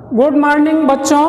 Good morning बच्चों।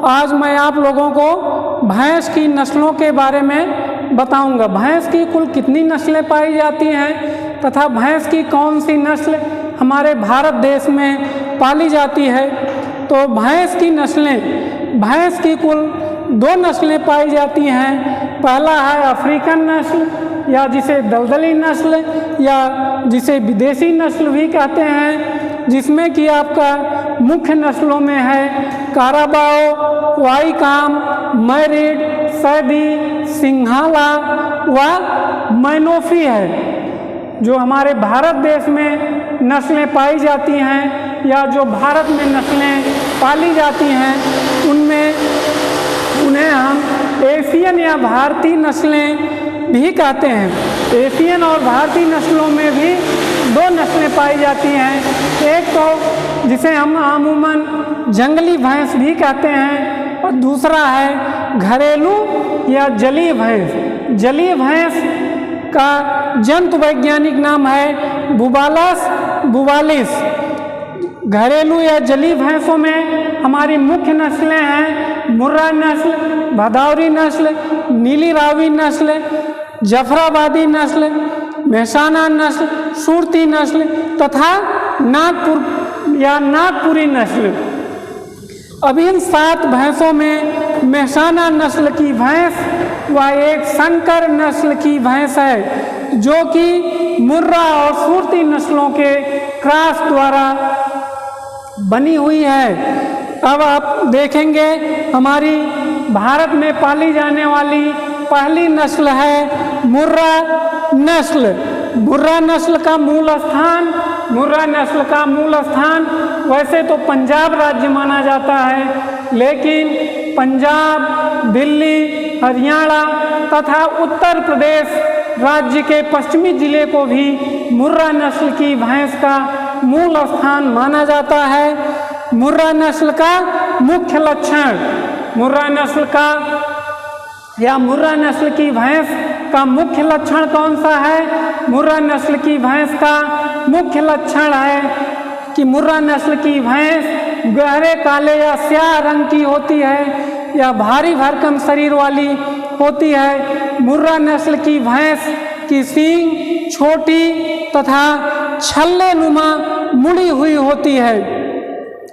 आज मैं आप लोगों को भैंस की नस्लों के बारे में बताऊंगा। भैंस की कुल कितनी नस्लें पाई जाती हैं तथा भैंस की कौन सी नस्ल हमारे भारत देश में पाली जाती है। तो भैंस की नस्लें, भैंस की कुल 2 नस्लें पाई जाती हैं। पहला है अफ्रीकन नस्ल या जिसे दलदली नस्ल या जिसे विदेशी नस्ल भी कहते हैं, जिसमें कि आपका मुख्य नस्लों में है काराबाओ, वाईकाम, मैरिड, सैदी, सिंघाला व मैनोफी है। जो हमारे भारत देश में नस्लें पाई जाती हैं या जो भारत में नस्लें पाली जाती हैं उन्हें हम एशियन या भारतीय नस्लें भी कहते हैं। एशियन और भारतीय नस्लों में भी 2 नस्लें पाई जाती हैं। एक तो जिसे हम अमूमन जंगली भैंस भी कहते हैं और दूसरा है घरेलू या जलीय भैंस। जलीय भैंस का जंतु वैज्ञानिक नाम है बुबालस बुबालिस। घरेलू या जलीय भैंसों में हमारी मुख्य नस्लें हैं मुर्रा नस्ल, भदौरी नस्ल, नीली रावी नस्ल, जफराबादी नस्ल, मेहसाना नस्ल, सुरती नस्ल तथा नागपुरी नस्ल। अब इन 7 भैंसों में मेहसाना नस्ल की भैंस व एक संकर नस्ल की भैंस है जो कि मुर्रा और सुरती नस्लों के क्रॉस द्वारा बनी हुई है। अब आप देखेंगे हमारी भारत में पाली जाने वाली पहली नस्ल है मुर्रा नस्ल। मुर्रा नस्ल का मूल स्थान वैसे तो पंजाब राज्य माना जाता है, लेकिन पंजाब, दिल्ली, हरियाणा तथा उत्तर प्रदेश राज्य के पश्चिमी जिले को भी मुर्रा नस्ल की भैंस का मूल स्थान माना जाता है। मुर्रा नस्ल का मुख्य लक्षण, मुर्रा नस्ल की भैंस का मुख्य लक्षण कौन सा है? मुर्रा नस्ल की भैंस का मुख्य लक्षण है कि मुर्रा नस्ल की भैंस गहरे काले या स्याह रंग की होती है या भारी भरकम शरीर वाली होती है। मुर्रा नस्ल की भैंस की सींग छोटी तथा छल्ले नुमा मुड़ी हुई होती है।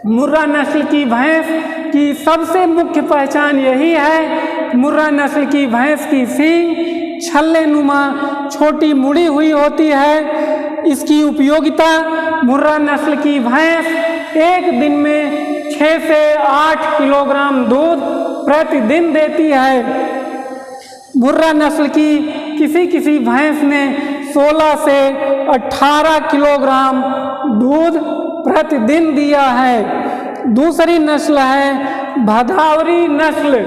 मुर्रा नस्ल की भैंस की सबसे मुख्य पहचान यही है, मुर्रा नस्ल की भैंस की सींग छल्ले नुमा छोटी मुड़ी हुई होती है। इसकी उपयोगिता, मुर्रा नस्ल की भैंस एक दिन में 6 से 8 किलोग्राम दूध प्रतिदिन देती है। मुर्रा नस्ल की किसी भैंस ने 16 से 18 किलोग्राम दूध प्रतिदिन दिया है। दूसरी नस्ल है भदौरी नस्ल।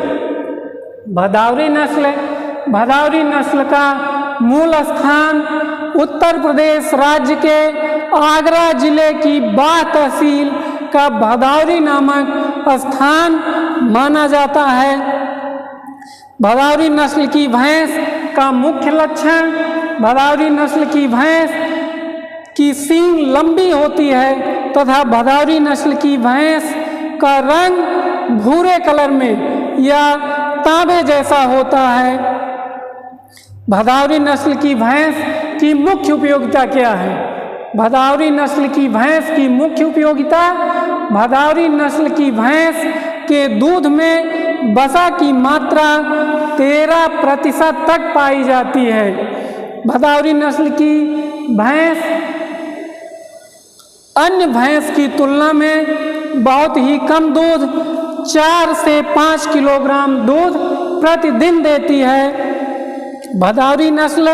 भदौरी नस्ल का मूल स्थान उत्तर प्रदेश राज्य के आगरा जिले की बाह तहसील का भदौरी नामक स्थान माना जाता है। भदौरी नस्ल की भैंस का मुख्य लक्षण, भदौरी नस्ल की भैंस की सींग लंबी होती है तथा भदौरी नस्ल की भैंस का रंग भूरे कलर में या तांबे जैसा होता है। भदौरी नस्ल की भैंस की मुख्य उपयोगिता क्या है? भदौरी नस्ल की भैंस की मुख्य उपयोगिता, भदौरी नस्ल की भैंस के दूध में वसा की मात्रा 13% तक पाई जाती है। भदौरी नस्ल की भैंस अन्य भैंस की तुलना में बहुत ही कम दूध, 4 से 5 किलोग्राम दूध प्रतिदिन देती है। भदौरी नस्ल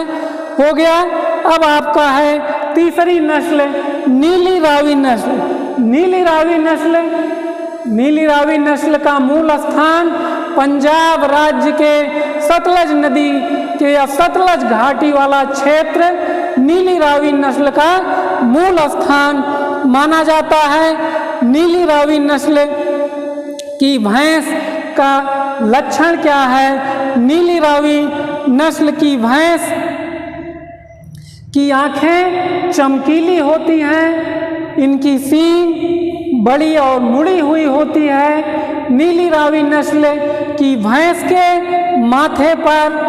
हो गया। अब आपका है तीसरी नस्ल नीली रावी नस्ल। नीली रावी नस्ल का मूल स्थान पंजाब राज्य के सतलज नदी के या सतलज घाटी वाला क्षेत्र नीली रावी नस्ल का मूल स्थान माना जाता है। नीली रावी नस्ल की भैंस का लक्षण क्या है? नीली रावी नस्ल की भैंस की आँखें चमकीली होती हैं, इनकी सींग बड़ी और मुड़ी हुई होती है। नीली रावी नस्ल की भैंस के माथे पर,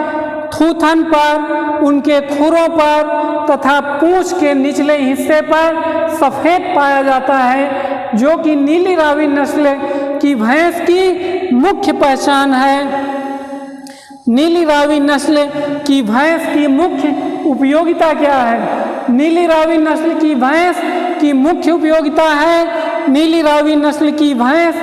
थूथन पर, उनके खुरों पर तथा पूंछ के निचले हिस्से पर सफ़ेद पाया जाता है, जो कि नीली रावी नस्ल की भैंस की मुख्य पहचान है। नीली रावी नस्ल की भैंस की मुख्य उपयोगिता क्या है? नीली रावी नस्ल की भैंस की मुख्य उपयोगिता है, नीली रावी नस्ल की भैंस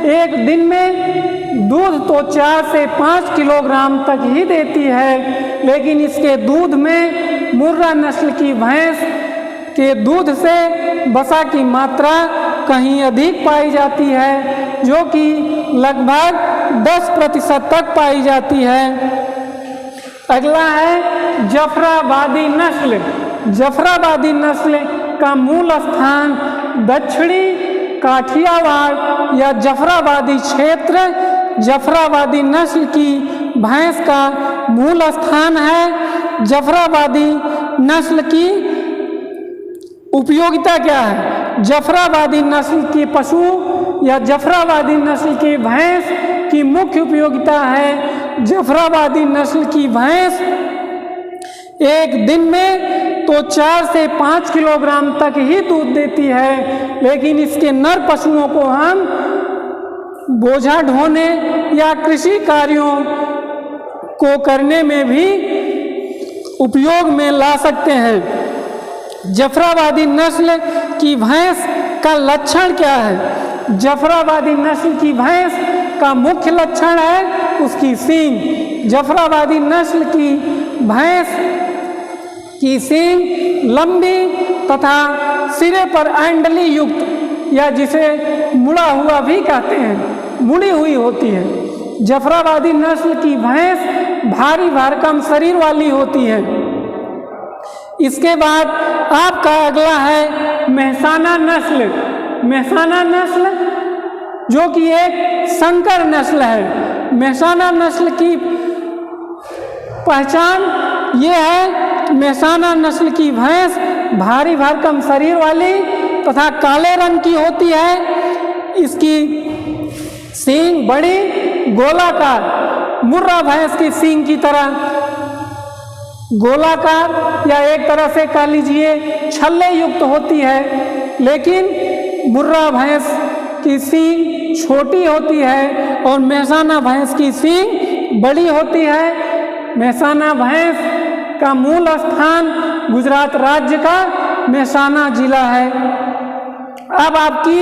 एक दिन में दूध तो 4 से 5 किलोग्राम तक ही देती है, लेकिन इसके दूध में मुर्रा नस्ल की भैंस के दूध से वसा की मात्रा कहीं अधिक पाई जाती है, जो कि लगभग 10% तक पाई जाती है। अगला है जफराबादी नस्ल। जफराबादी नस्ल का मूल स्थान दक्षिणी काठियावाड़ या जफराबादी क्षेत्र। जफराबादी नस्ल की भैंस का मूल स्थान है। जफराबादी नस्ल की उपयोगिता क्या है? जफराबादी नस्ल के पशु या जफराबादी नस्ल की भैंस की मुख्य उपयोगिता है, जफराबादी नस्ल की भैंस एक दिन में तो 4 से 5 किलोग्राम तक ही दूध देती है, लेकिन इसके नर पशुओं को हम बोझा ढोने या कृषि कार्यों को करने में भी उपयोग में ला सकते हैं। जफराबादी नस्ल की भैंस का लक्षण क्या है? जफराबादी नस्ल की भैंस का मुख्य लक्षण है उसकी सींग। जफराबादी नस्ल की भैंस की सींग लंबी तथा सिरे पर अंडली युक्त या जिसे मुड़ा हुआ भी कहते हैं, मुड़ी हुई होती है। जफराबादी नस्ल की भैंस भारी भरकम शरीर वाली होती है। इसके बाद आपका अगला है मेहसाना नस्ल। मेहसाना नस्ल जो कि एक संकर नस्ल है। मेहसाना नस्ल की पहचान ये है, मेहसाना नस्ल की भैंस भारी भरकम शरीर वाली तथा काले रंग की होती है। इसकी सींग बड़ी गोलाकार, मुर्रा भैंस की सींग की तरह गोलाकार या एक तरह से कह लीजिए छल्ले युक्त होती है, लेकिन मुर्रा भैंस की सींग छोटी होती है और मेहसाना भैंस की सींग बड़ी होती है। मेहसाना भैंस का मूल स्थान गुजरात राज्य का मेहसाना जिला है। अब आपकी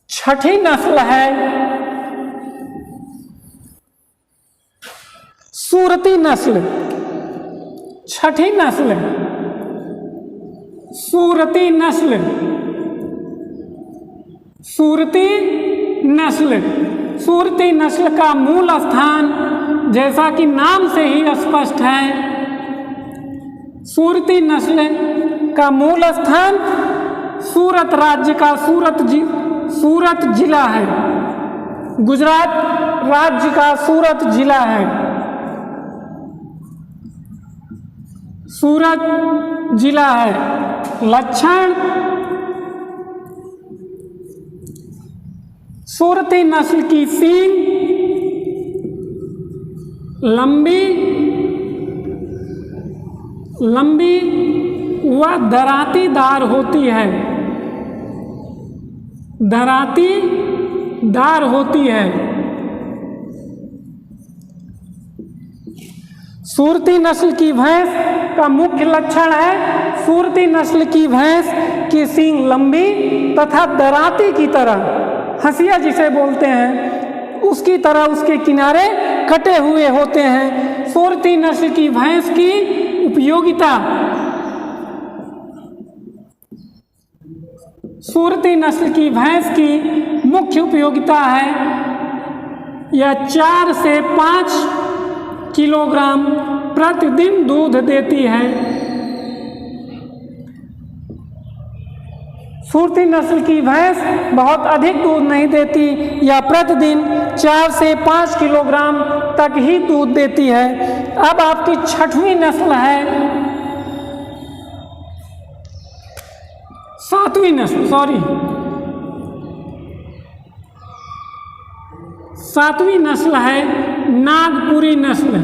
छठी नस्ल है सूरती नस्ल। छठी नस्ल सूरती नस्ल। सूरती नस्ल, सूरती नस्ल का मूल स्थान जैसा कि नाम से ही स्पष्ट है, सूरती नस्ल का मूल स्थान सूरत राज्य का सूरत जिला है। गुजरात राज्य का सूरत जिला है। सूरत जिला है। लक्षण सूरती नस्ल की सींग लंबी व दरातीदार होती है। दरातीदार होती है। सूरती नस्ल की भैंस का मुख्य लक्षण है, सूरती नस्ल की भैंस की सींग लंबी तथा दराती की तरह, हंसिया जिसे बोलते हैं, उसकी तरह उसके किनारे कटे हुए होते हैं। सूरती नस्ल की भैंस की उपयोगिता। सूरती नस्ल की भैंस की मुख्य उपयोगिता है यह 4 से 5 किलोग्राम प्रतिदिन दूध देती है। सूरती नस्ल की भैंस बहुत अधिक दूध नहीं देती, या प्रतिदिन 4 से 5 किलोग्राम तक ही दूध देती है। अब आपकी छठवीं नस्ल है सातवीं नस्ल, सातवीं नस्ल है नागपुरी नस्ल।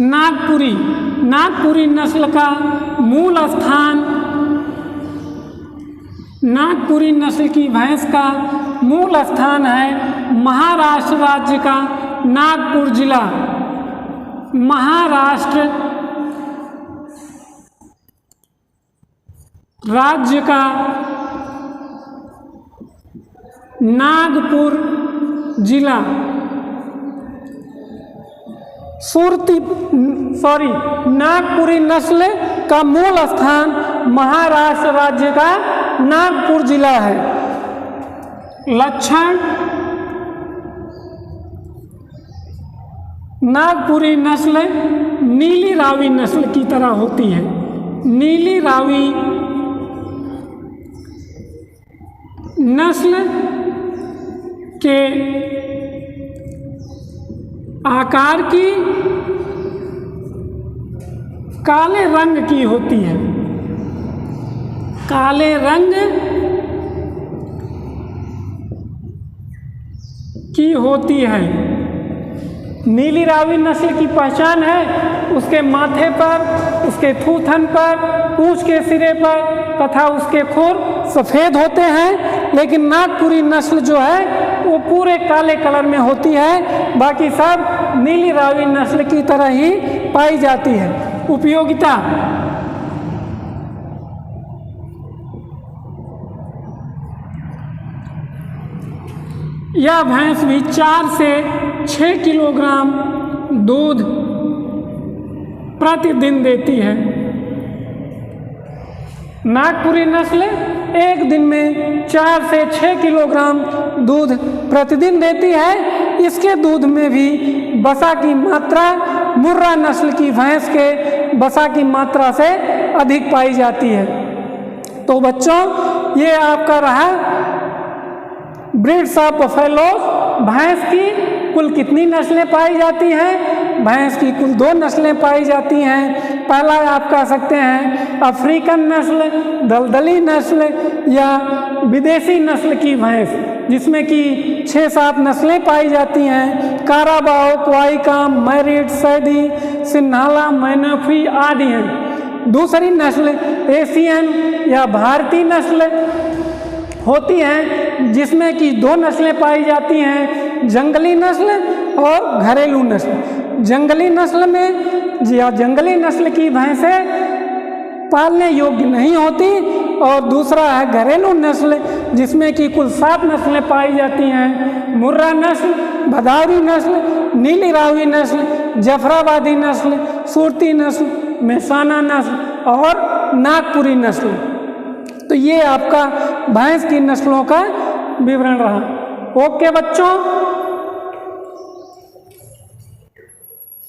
नागपुरी नस्ल का मूल स्थान, नागपुरी नस्ल की भैंस का मूल स्थान है महाराष्ट्र राज्य का नागपुर जिला। महाराष्ट्र राज्य का नागपुर जिला। नागपुरी नस्ल का मूल स्थान महाराष्ट्र राज्य का नागपुर जिला है। लक्षण, नागपुरी नस्ल नीली रावी नस्ल की तरह होती है। नीली रावी नस्ल के आकार की, काले रंग की होती है। काले रंग की होती है। नीली रावी नस्ल की पहचान है उसके माथे पर, उसके थूथन पर, पूंछ के सिरे पर तथा उसके खुर सफ़ेद होते हैं। लेकिन नागपुरी नस्ल जो है वो पूरे काले कलर में होती है। बाकी सब नीली रावी नस्ल की तरह ही पाई जाती है। उपयोगिता, यह भैंस भी 4 से 6 किलोग्राम दूध प्रतिदिन देती है। नागपुरी नस्ल एक दिन में 4 से 6 किलोग्राम दूध प्रतिदिन देती है। इसके दूध में भी वसा की मात्रा मुर्रा नस्ल की भैंस के वसा की मात्रा से अधिक पाई जाती है। तो बच्चों, ये आपका रहा ब्रीड्स ऑफ बफेलो। भैंस की कुल कितनी नस्लें पाई जाती हैं? भैंस की कुल 2 नस्लें पाई जाती हैं। पहला आप कह सकते हैं अफ्रीकन नस्ल, दलदली नस्ल या विदेशी नस्ल की भैंस, जिसमें कि 6-7 नस्लें पाई जाती हैं। काराबाओ, क्वाइकाम, मैरिड, सैदी, सिन्हाला, मैनफी आदि हैं। दूसरी नस्ल एशियन या भारतीय नस्ल होती हैं, जिसमें कि 2 नस्लें पाई जाती हैं, जंगली नस्ल और घरेलू नस्ल। जंगली नस्ल में या जंगली नस्ल की भैंसें पालने योग्य नहीं होती। और दूसरा है घरेलू नस्ल, जिसमें कि कुल 7 नस्लें पाई जाती हैं। मुर्रा नस्ल, भदौरी नस्ल, नीली रावी नस्ल, जफराबादी नस्ल, सूरती नस्ल, मेहसाना नस्ल और नागपुरी नस्ल। तो ये आपका भैंस की नस्लों का विवरण रहा। ओके बच्चों।